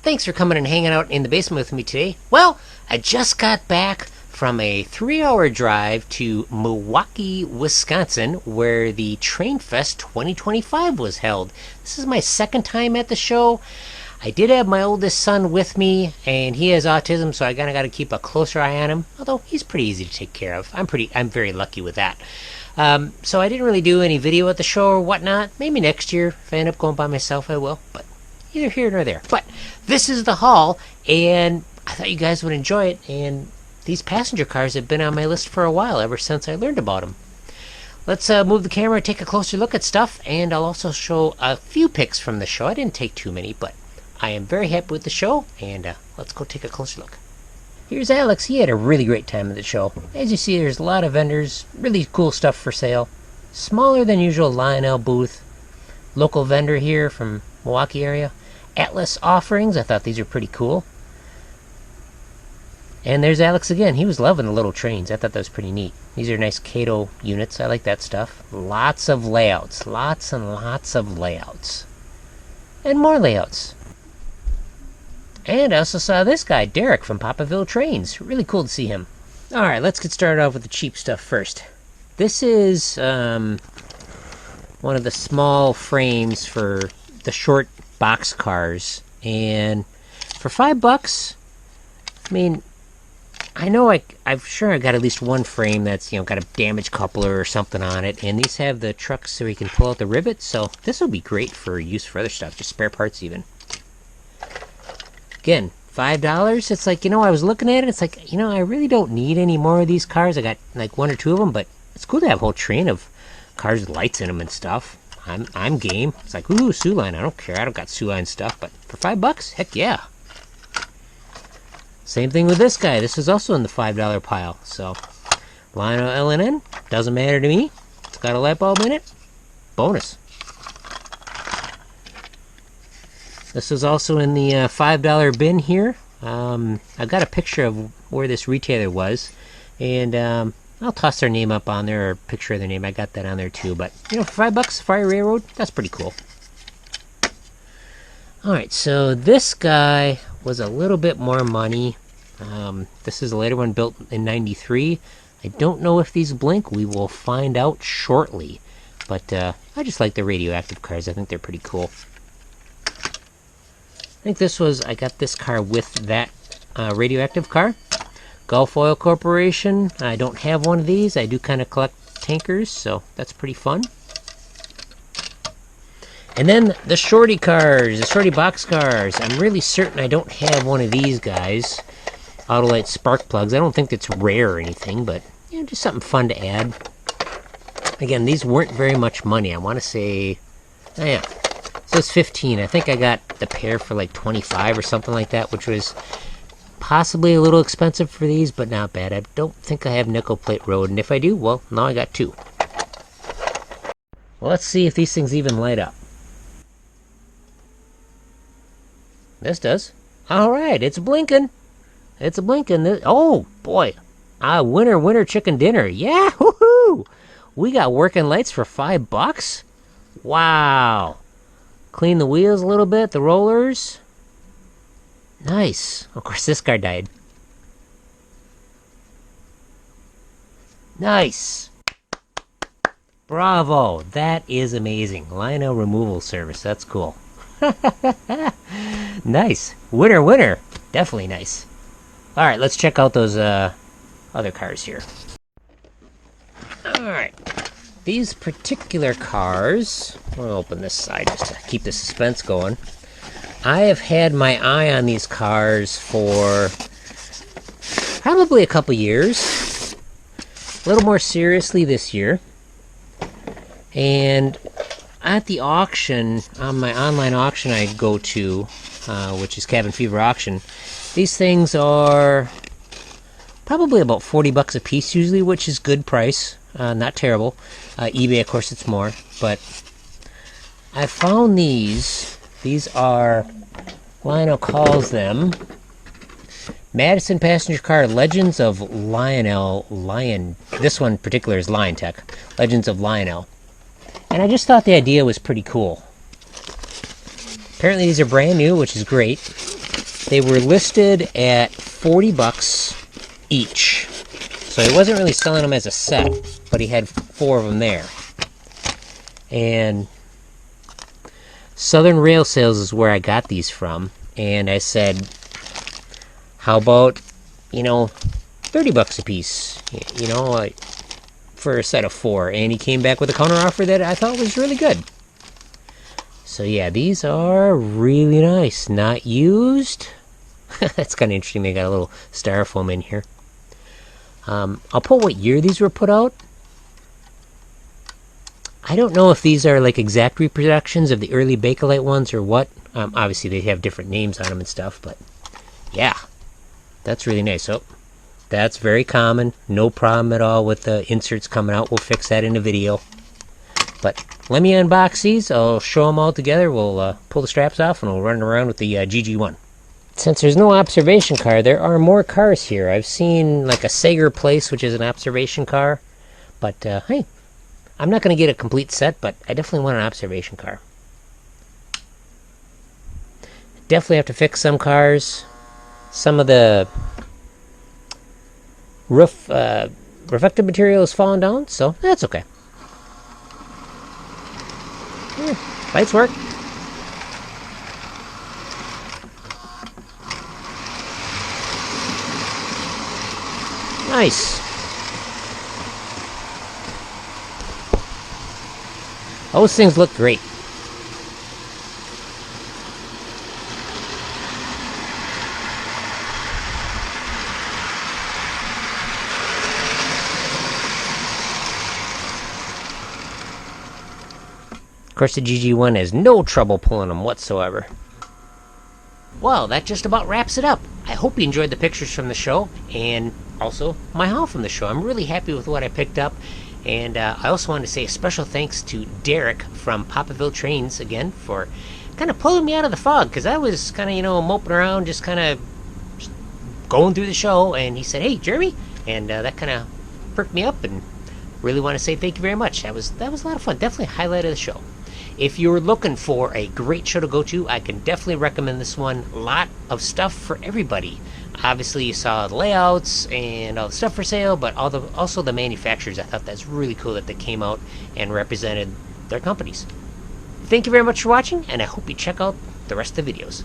Thanks for coming and hanging out in the basement with me today. Well, I just got back from a 3-hour drive to Milwaukee, Wisconsin, where the Trainfest 2025 was held. This is my second time at the show. I did have my oldest son with me, and he has autism, so I kind of got to keep a closer eye on him. Although he's pretty easy to take care of. I'm very lucky with that. So I didn't really do any video at the show or whatnot. Maybe next year, if I end up going by myself, I will. But either here nor there. But this is the haul, and I thought you guys would enjoy it. And these passenger cars have been on my list for a while, ever since I learned about them. Let's move the camera and take a closer look at stuff, and I'll also show a few pics from the show. I didn't take too many, but I am very happy with the show, and let's go take a closer look. Here's Alex. He had a really great time at the show. As you see, there's a lot of vendors, really cool stuff for sale. Smaller than usual Lionel booth. Local vendor here from Milwaukee area. Atlas offerings. I thought these were pretty cool. And there's Alex again. He was loving the little trains. I thought that was pretty neat. These are nice Kato units. I like that stuff. Lots of layouts. Lots and lots of layouts. And more layouts. And I also saw this guy, Derek from Poplarville Trains. Really cool to see him. Alright, let's get started off with the cheap stuff first. This is one of the small frames for the short box cars. And for $5, I mean, I know I'm sure I got at least one frame that's, got a damaged coupler or something on it. And these have the trucks so you can pull out the rivets. So this will be great for use for other stuff, just spare parts even. Again, $5. It's like, I was looking at it. It's like, I really don't need any more of these cars. I got like one or two of them, but it's cool to have a whole train of cars with lights in them and stuff. I'm game. It's like, ooh, Soo Line. I don't care. I don't got Soo Line stuff, but for $5, heck yeah. Same thing with this guy. This is also in the $5 pile. So, Lionel LNN, doesn't matter to me. It's got a light bulb in it. Bonus. This is also in the $5 bin here. I've got a picture of where this retailer was, and I'll toss their name up on there, or a picture of their name. I got that on there too. But for $5, Fire Railroad, that's pretty cool. All right, so this guy was a little bit more money. This is a later one, built in '93. I don't know if these blink. We will find out shortly. But I just like the radioactive cars. I think they're pretty cool. I think I got this car with that radioactive car. Gulf Oil Corporation. I don't have one of these. I do kind of collect tankers, so that's pretty fun. And then the shorty cars, the shorty box cars. I'm really certain I don't have one of these guys. Autolite spark plugs. I don't think it's rare or anything, but just something fun to add. Again, these weren't very much money. I want to say, oh yeah. So it's 15. I think I got the pair for like 25 or something like that, which was possibly a little expensive for these, but not bad. I don't think I have nickel plate road, and if I do, well, now I got two. Well, let's see if these things even light up. This does. All right, it's blinking. It's blinking. Oh boy, winter chicken dinner. Yeah, woohoo! We got working lights for $5. Wow. Clean the wheels a little bit, the rollers. Nice. Of course, this car died. Nice. Bravo. That is amazing. Lionel removal service. That's cool. Nice. Winner. Definitely nice. Alright, let's check out those other cars here. Alright. These particular cars, we'll open this side just to keep the suspense going. I have had my eye on these cars for probably a couple years. A little more seriously this year. And at the auction, on my online auction I go to, which is Cabin Fever Auction, these things are probably about $40 a piece usually, which is good price. Not terrible. eBay, of course, it's more. But I found these. These are, Lionel calls them, Madison Passenger Car Legends of Lionel. This one in particular is Lion Tech. Legends of Lionel. And I just thought the idea was pretty cool. Apparently these are brand new, which is great. They were listed at 40 bucks each. So he wasn't really selling them as a set, but he had 4 of them there. And Southern Rail Sales is where I got these from. And I said, how about, 30 bucks a piece, for a set of 4. And he came back with a counter offer that I thought was really good. So yeah, these are really nice. Not used. That's kind of interesting. They got a little styrofoam in here. I'll put what year these were put out. I don't know if these are like exact reproductions of the early Bakelite ones or what. Obviously, they have different names on them and stuff, but yeah, that's really nice. So that's very common. No problem at all with the inserts coming out. We'll fix that in a video. But let me unbox these. I'll show them all together. We'll pull the straps off and we'll run around with the GG1. Since there's no observation car, there are more cars here. I've seen like a Sager Place, which is an observation car. But hey, I'm not going to get a complete set, but I definitely want an observation car. Definitely have to fix some cars. Some of the roof reflective material is falling down, so that's okay. Lights work. Nice. Those things look great. Of course, the GG1 has no trouble pulling them whatsoever. Well, that just about wraps it up. I hope you enjoyed the pictures from the show and also my haul from the show. I'm really happy with what I picked up. And I also wanted to say a special thanks to Derek from Poplarville Trains again for kind of pulling me out of the fog, because I was kind of, moping around, just kind of going through the show. And he said, "Hey, Jeremy," and that kind of perked me up. And really want to say thank you very much. That was a lot of fun. Definitely a highlight of the show. If you're looking for a great show to go to, I can definitely recommend this one. A lot of stuff for everybody. Obviously, you saw the layouts and all the stuff for sale, but also the manufacturers. I thought that's really cool that they came out and represented their companies. Thank you very much for watching, and I hope you check out the rest of the videos.